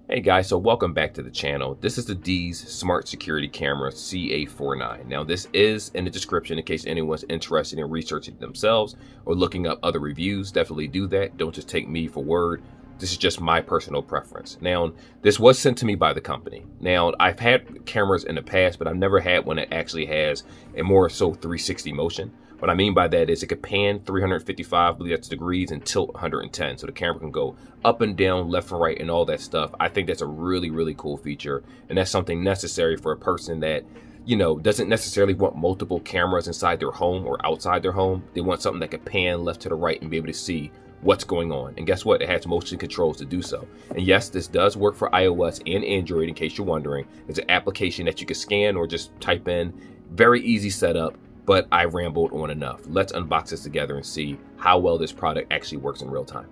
Hey guys, so welcome back to the channel. This is the DZEES Smart Security Camera CA49. Now this is in the description in case anyone's interested in researching themselves or looking up other reviews. Definitely do that. Don't just take me for word. This is just my personal preference. Now, this was sent to me by the company. Now, I've had cameras in the past, but I've never had one that actually has a more so 360 motion. What I mean by that is it could pan 355, I believe that's degrees, and tilt 110. So the camera can go up and down, left and right, and all that stuff. I think that's a really, really cool feature. And that's something necessary for a person that, you know, doesn't necessarily want multiple cameras inside their home or outside their home. They want something that can pan left to the right and be able to see what's going on. And guess what? It has motion controls to do so. And yes, this does work for iOS and Android, in case you're wondering. It's an application that you can scan or just type in. Very easy setup. But I rambled on enough. Let's unbox this together and see how well this product actually works in real time.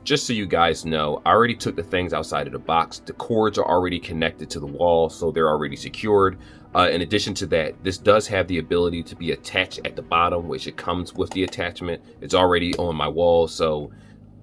Just so you guys know, I already took the things outside of the box. The cords are already connected to the wall, so they're already secured. In addition to that, this does have the ability to be attached at the bottom, which it comes with the attachment. It's already on my wall, so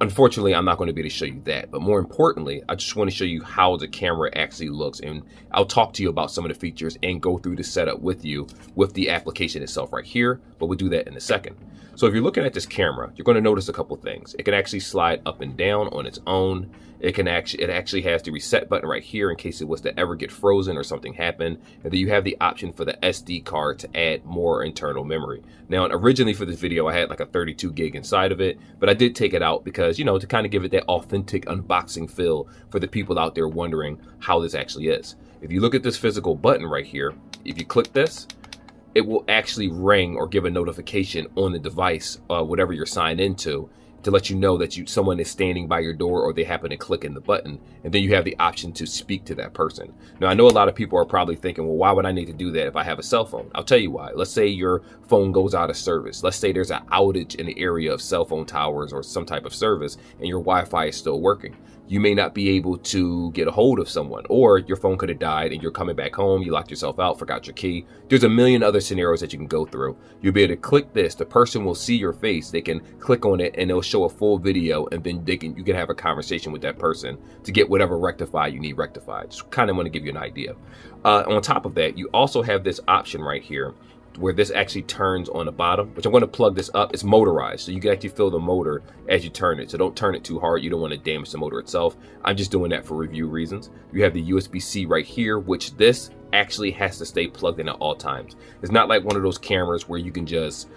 unfortunately, I'm not going to be able to show you that. But more importantly, I just want to show you how the camera actually looks. And I'll talk to you about some of the features and go through the setup with you with the application itself right here. But we'll do that in a second. So if you're looking at this camera, you're going to notice a couple things. It can actually slide up and down on its own. It actually has the reset button right here in case it was to ever get frozen or something happened. And then you have the option for the SD card to add more internal memory. Now, originally for this video, I had like a 32 gig inside of it, but I did take it out because, you know, to kind of give it that authentic unboxing feel for the people out there wondering how this actually is. If you look at this physical button right here, if you click this, it will actually ring or give a notification on the device, whatever you're signed into, to let you know that someone is standing by your door or they happen to click in the button. And then you have the option to speak to that person. Now, I know a lot of people are probably thinking, well, why would I need to do that if I have a cell phone? I'll tell you why. Let's say your phone goes out of service. Let's say there's an outage in the area of cell phone towers or some type of service and your Wi-Fi is still working. You may not be able to get a hold of someone, or your phone could have died and you're coming back home, you locked yourself out, forgot your key. There's a million other scenarios that you can go through. You'll be able to click this, the person will see your face, they can click on it and it'll show a full video, and then you can have a conversation with that person to get whatever rectified you need rectified. Just kind of want to give you an idea. On top of that, you also have this option right here where this actually turns on the bottom, which I'm going to plug this up. It's motorized, so you can actually feel the motor as you turn it. So don't turn it too hard. You don't want to damage the motor itself. I'm just doing that for review reasons. You have the USB-C right here, which this actually has to stay plugged in at all times. It's not like one of those cameras where you can just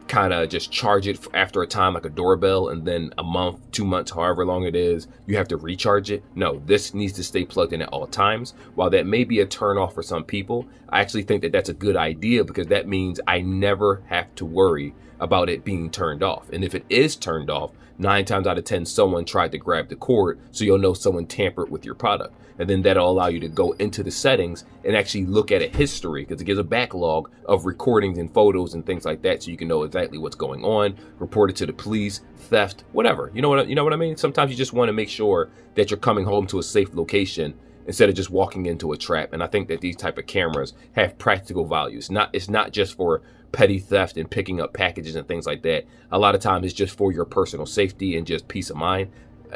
kind of just charge it after a time, like a doorbell, and then a month, 2 months, however long it is, you have to recharge it. No, this needs to stay plugged in at all times. While that may be a turn off for some people, I actually think that that's a good idea because that means I never have to worry about it being turned off. And if it is turned off, 9 times out of 10, someone tried to grab the cord, so you'll know someone tampered with your product. And then that'll allow you to go into the settings and actually look at a history, because it gives a backlog of recordings and photos and things like that, so you can know exactly what's going on, report it to the police, theft, whatever. You know what I mean? Sometimes you just want to make sure that you're coming home to a safe location instead of just walking into a trap. And I think that these type of cameras have practical values. It's not just for petty theft and picking up packages and things like that. A lot of times it's just for your personal safety and just peace of mind.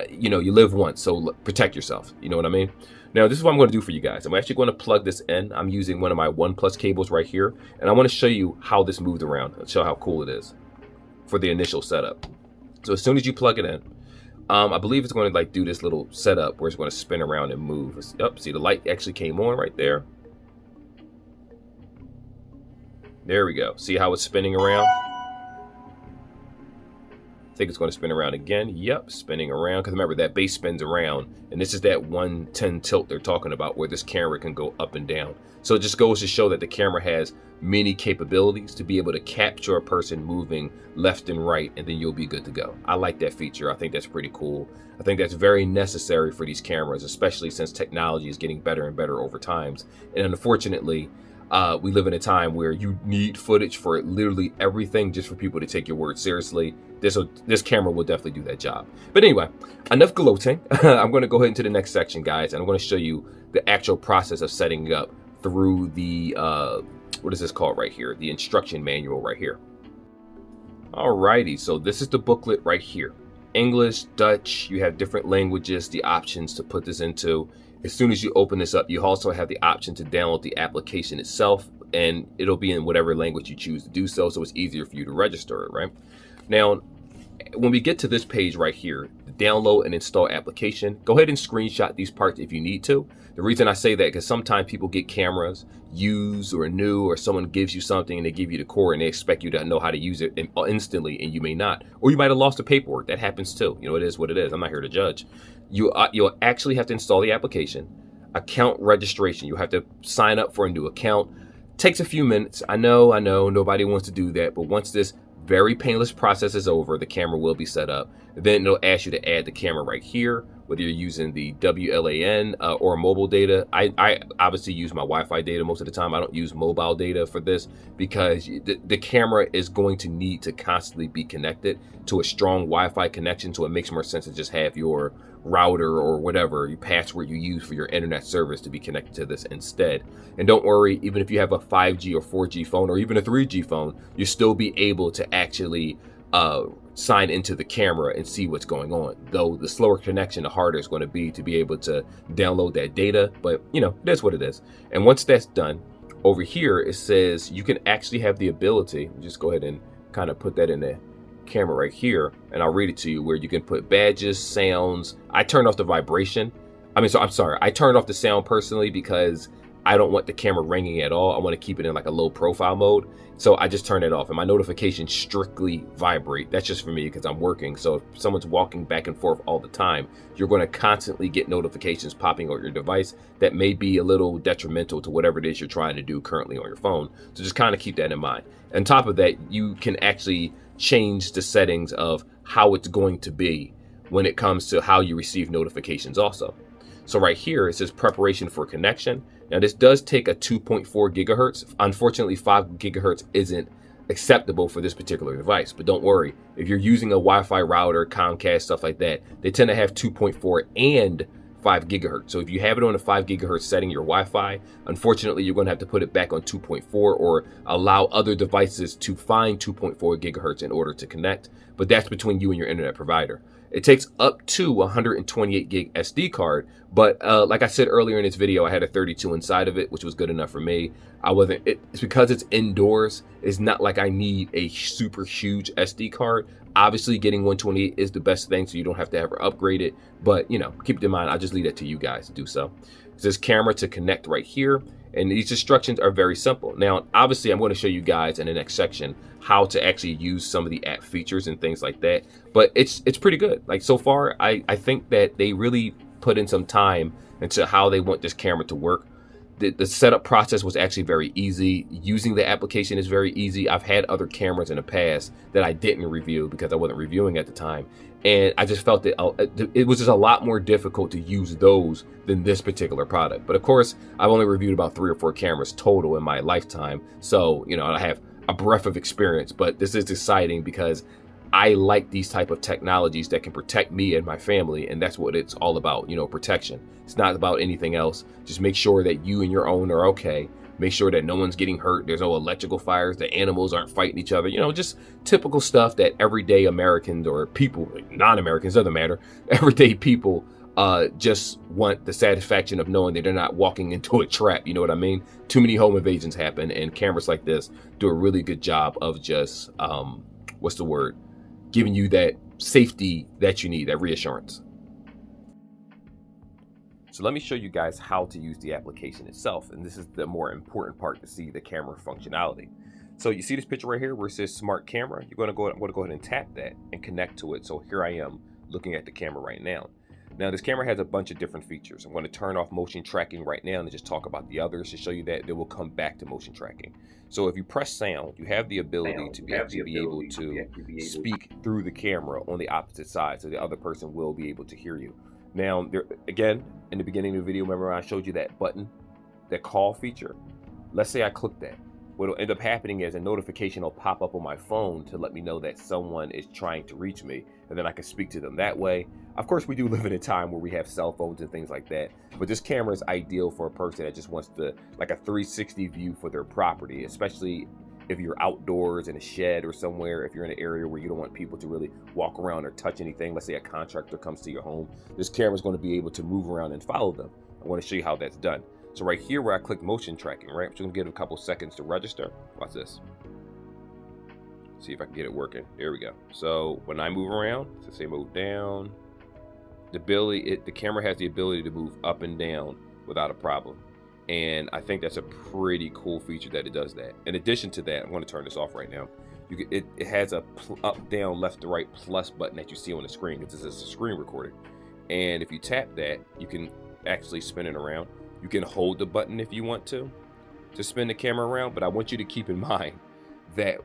You know, you live once, so protect yourself. You know what I mean? Now, this is what I'm going to do for you guys. I'm actually going to plug this in. I'm using one of my OnePlus cables right here, and I want to show you how this moves around and show how cool it is for the initial setup. So as soon as you plug it in, I believe it's going to like do this little setup where it's going to spin around and move. Yep, see the light actually came on right there. There we go. See how it's spinning around? I think it's going to spin around again. Yep, spinning around. Because remember, that base spins around. And this is that 110 tilt they're talking about where this camera can go up and down. So it just goes to show that the camera has many capabilities to be able to capture a person moving left and right, and then you'll be good to go. I like that feature. I think that's pretty cool. I think that's very necessary for these cameras, especially since technology is getting better and better over times. And unfortunately, we live in a time where you need footage for literally everything just for people to take your word seriously. This camera will definitely do that job. But anyway, enough gloating. I'm going to go ahead into the next section, guys, and I'm going to show you the actual process of setting up through the, what is this called right here? The instruction manual right here. Alrighty, so this is the booklet right here. English, Dutch, you have different languages, the options to put this into. As soon as you open this up, you also have the option to download the application itself, and it'll be in whatever language you choose to do so, so it's easier for you to register it, right? Now, when we get to this page right here, the download and install application, go ahead and screenshot these parts if you need to. The reason I say that, because sometimes people get cameras used or new, or someone gives you something and they give you the core and they expect you to know how to use it instantly, and you may not. Or you might have lost the paperwork. That happens too. You know, it is what it is. I'm not here to judge. You'll actually have to install the application. Account registration. You'll have to sign up for a new account. Takes a few minutes. I know, nobody wants to do that. But once this very painless process is over, the camera will be set up. Then it'll ask you to add the camera right here, whether you're using the WLAN or mobile data. I obviously use my Wi-Fi data most of the time. I don't use mobile data for this because the camera is going to need to constantly be connected to a strong Wi-Fi connection, so it makes more sense to just have your router or whatever your password you use for your internet service to be connected to this instead. And don't worry, even if you have a 5G or 4G phone or even a 3G phone, you'll still be able to actually sign into the camera and see what's going on. Though the slower connection, the harder it's going to be able to download that data. But you know, that's what it is. And once that's done, over here it says you can actually have the ability, just go ahead and kind of put that in the camera right here, and I'll read it to you, where you can put badges, sounds. I turned off the vibration. I'm sorry, I turned off the sound personally because I don't want the camera ringing at all. I want to keep it in like a low profile mode. So I just turn it off, and my notifications strictly vibrate. That's just for me because I'm working. So if someone's walking back and forth all the time, you're going to constantly get notifications popping on your device that may be a little detrimental to whatever it is you're trying to do currently on your phone. So just kind of keep that in mind. On top of that, you can actually change the settings of how it's going to be when it comes to how you receive notifications also. So right here, it says preparation for connection. Now this does take a 2.4 gigahertz. Unfortunately, 5 gigahertz isn't acceptable for this particular device, but don't worry. If you're using a Wi-Fi router, Comcast, stuff like that, they tend to have 2.4 and 5 gigahertz. So if you have it on a 5 gigahertz setting, your Wi-Fi, unfortunately, you're going to have to put it back on 2.4 or allow other devices to find 2.4 gigahertz in order to connect. But that's between you and your internet provider. It takes up to 128 gig SD card, but like I said earlier in this video, I had a 32 inside of it, which was good enough for me. It's because it's indoors. It's not like I need a super huge SD card. Obviously, getting 128 is the best thing, so you don't have to ever upgrade it. But you know, keep it in mind. I'll just leave that to you guys to do so. It says camera to connect right here, and these instructions are very simple. Now, obviously, I'm going to show you guys in the next section how to actually use some of the app features and things like that. But it's pretty good. Like so far, I think that they really put in some time into how they want this camera to work. The setup process was actually very easy. Using the application is very easy. I've had other cameras in the past that I didn't review because I wasn't reviewing at the time. And I just felt that it was just a lot more difficult to use those than this particular product. But of course, I've only reviewed about 3 or 4 cameras total in my lifetime. So, you know, I have a breadth of experience, but this is exciting because I like these type of technologies that can protect me and my family, and that's what it's all about, you know, protection. It's not about anything else. Just make sure that you and your own are okay. Make sure that no one's getting hurt. There's no electrical fires. The animals aren't fighting each other. You know, just typical stuff that everyday Americans or people, non-Americans, doesn't matter. Everyday people just want the satisfaction of knowing that they're not walking into a trap. You know what I mean? Too many home invasions happen, and cameras like this do a really good job of just, what's the word? Giving you that safety that you need, that reassurance. So let me show you guys how to use the application itself. And this is the more important part to see the camera functionality. So you see this picture right here where it says smart camera. I'm going to go ahead and tap that and connect to it. So here I am looking at the camera right now. Now this camera has a bunch of different features. I'm going to turn off motion tracking right now and just talk about the others to show you that they will come back to motion tracking. So if you press sound, you have the ability to be able to speak through the camera on the opposite side, so the other person will be able to hear you. Now, there, again, in the beginning of the video, remember I showed you that button, that call feature? Let's say I click that. what'll end up happening is a notification will pop up on my phone to let me know that someone is trying to reach me, and then I can speak to them that way. Of course, we do live in a time where we have cell phones and things like that, but this camera is ideal for a person that just wants to, like, a 360 view for their property, especially if you're outdoors in a shed or somewhere, if you're in an area where you don't want people to really walk around or touch anything. Let's say a contractor comes to your home, this camera is going to be able to move around and follow them. I want to show you how that's done. So right here where I click motion tracking, right, I'm just going to give it a couple seconds to register. Watch this. See if I can get it working. There we go. So when I move around, so say move down, the camera has the ability to move up and down without a problem. And I think that's a pretty cool feature that it does that. In addition to that, I'm going to turn this off right now. It has a up, down, left to right plus button that you see on the screen, because this is a screen recording. And if you tap that, you can actually spin it around. You can hold the button if you want to spin the camera around, but I want you to keep in mind that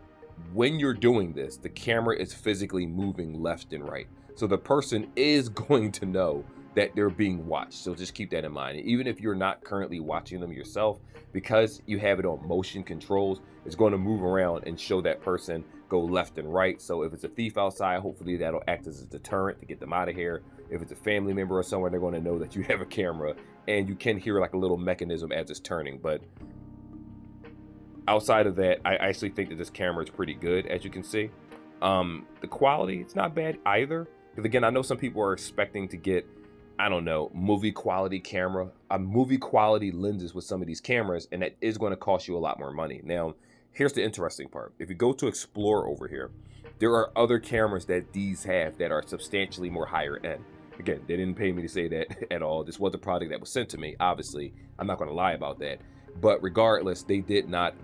when you're doing this, the camera is physically moving left and right. So the person is going to know that they're being watched. So just keep that in mind. Even if you're not currently watching them yourself, because you have it on motion controls, it's going to move around and show that person go left and right. So if it's a thief outside, hopefully that'll act as a deterrent to get them out of here. If it's a family member or someone, they're going to know that you have a camera, and you can hear like a little mechanism as it's turning. But outside of that, I actually think that this camera is pretty good, as you can see. The quality, it's not bad either. Because again, I know some people are expecting to get, I don't know, movie quality lenses with some of these cameras, and that is going to cost you a lot more money. Now, here's the interesting part. If you go to Explore over here, there are other cameras that DZEES have that are substantially more higher end. Again, they didn't pay me to say that at all. This was a product that was sent to me. Obviously, I'm not going to lie about that. But regardless, they did not,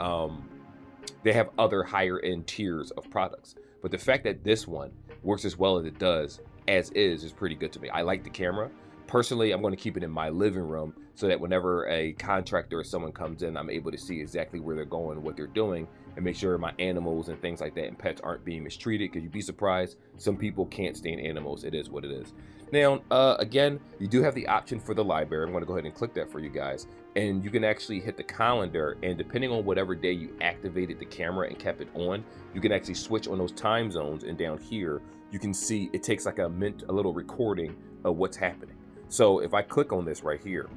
they have other higher end tiers of products. But the fact that this one works as well as it does, as is pretty good to me. I like the camera. Personally, I'm going to keep it in my living room so that whenever a contractor or someone comes in, I'm able to see exactly where they're going, what they're doing, and make sure my animals and things like that and pets aren't being mistreated, because you'd be surprised. Some people can't stand animals. It is what it is. Now, again, you do have the option for the library. I'm going to go ahead and click that for you guys. And you can actually hit the calendar, and depending on whatever day you activated the camera and kept it on, you can actually switch on those time zones. And down here, you can see it takes like a little recording of what's happening. So if I click on this right here,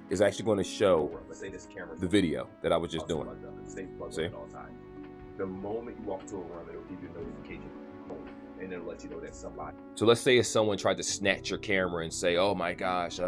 it's actually going to show the video that I was just doing. See? The moment you walk to a room, it'll give you a notification, and it'll let you know that somebody. So let's say if someone tried to snatch your camera and say, oh my gosh,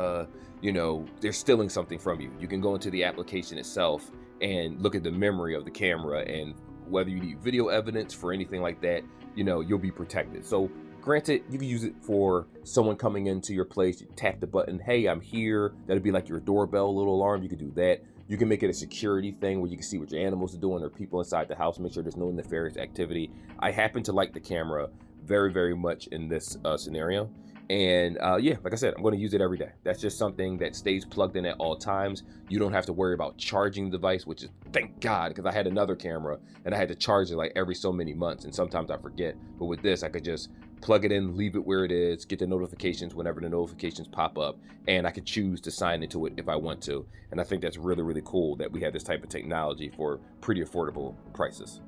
you know, they're stealing something from you. You can go into the application itself and look at the memory of the camera, and whether you need video evidence for anything like that, you know, you'll be protected. So granted, you can use it for someone coming into your place. You tap the button, hey, I'm here. That'll be like your doorbell little alarm. You can do that. You can make it a security thing where you can see what your animals are doing or people inside the house, make sure there's no nefarious activity. I happen to like the camera very, very much in this scenario. And yeah, like I said, I'm going to use it every day. That's just something that stays plugged in at all times. You don't have to worry about charging the device, which is, thank God, because I had another camera and I had to charge it like every so many months, and sometimes I forget. But with this, I could just plug it in, leave it where it is, get the notifications whenever the notifications pop up, and I could choose to sign into it if I want to. And I think that's really, really cool that we have this type of technology for pretty affordable prices.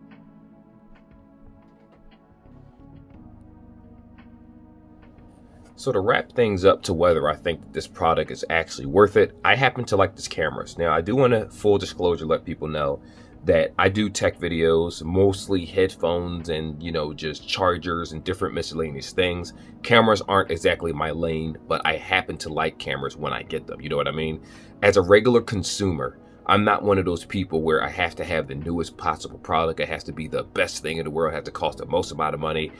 So to wrap things up to whether I think that this product is actually worth it, I happen to like this cameras. Now, I do want to, full disclosure, let people know that I do tech videos, mostly headphones and, you know, just chargers and different miscellaneous things. Cameras aren't exactly my lane, but I happen to like cameras when I get them. You know what I mean? As a regular consumer, I'm not one of those people where I have to have the newest possible product. It has to be the best thing in the world. It has to cost the most amount of money.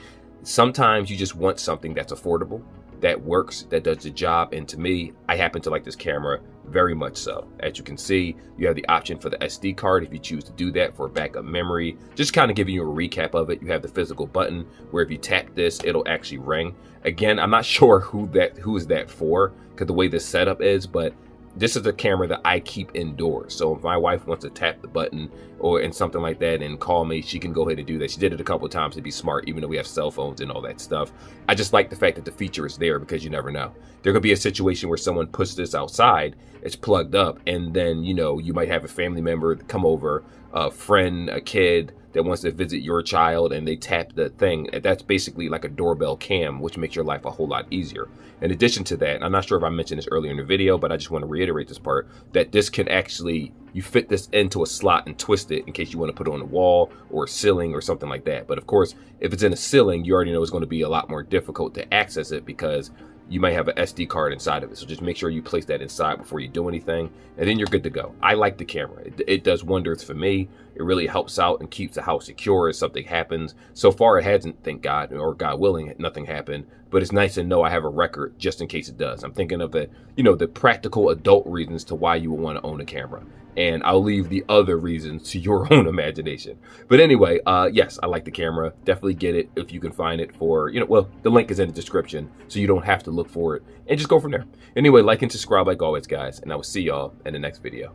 Sometimes you just want something that's affordable, that works, that does the job. And to me, I happen to like this camera very much so. As you can see, you have the option for the SD card if you choose to do that for backup memory. Just kind of giving you a recap of it. You have the physical button where if you tap this, it'll actually ring. Again, I'm not sure who is that for, because the way this setup is, but this is a camera that I keep indoors. So if my wife wants to tap the button and something like that and call me, she can go ahead and do that. She did it a couple of times to be smart, even though we have cell phones and all that stuff. I just like the fact that the feature is there, because you never know. There could be a situation where someone puts this outside, it's plugged up, and then, you know, you might have a family member come over, a friend, a kid that wants to visit your child, and they tap the thing. That's basically like a doorbell cam, which makes your life a whole lot easier. In addition to that, I'm not sure if I mentioned this earlier in the video, but I just want to reiterate this part, that this can actually, you fit this into a slot and twist it in case you want to put it on a wall or a ceiling or something like that. But of course, if it's in a ceiling, you already know it's going to be a lot more difficult to access it, because you might have an SD card inside of it. So just make sure you place that inside before you do anything, and then you're good to go. I like the camera. It does wonders for me. It really helps out and keeps the house secure if something happens. So far, it hasn't, thank God, or God willing, nothing happened. But it's nice to know I have a record just in case it does. I'm thinking of the, you know, the practical adult reasons to why you would want to own a camera. And I'll leave the other reasons to your own imagination. But anyway, yes, I like the camera. Definitely get it if you can find it for, you know, well, the link is in the description, so you don't have to look for it, and just go from there. Anyway, like and subscribe like always, guys, and I will see y'all in the next video.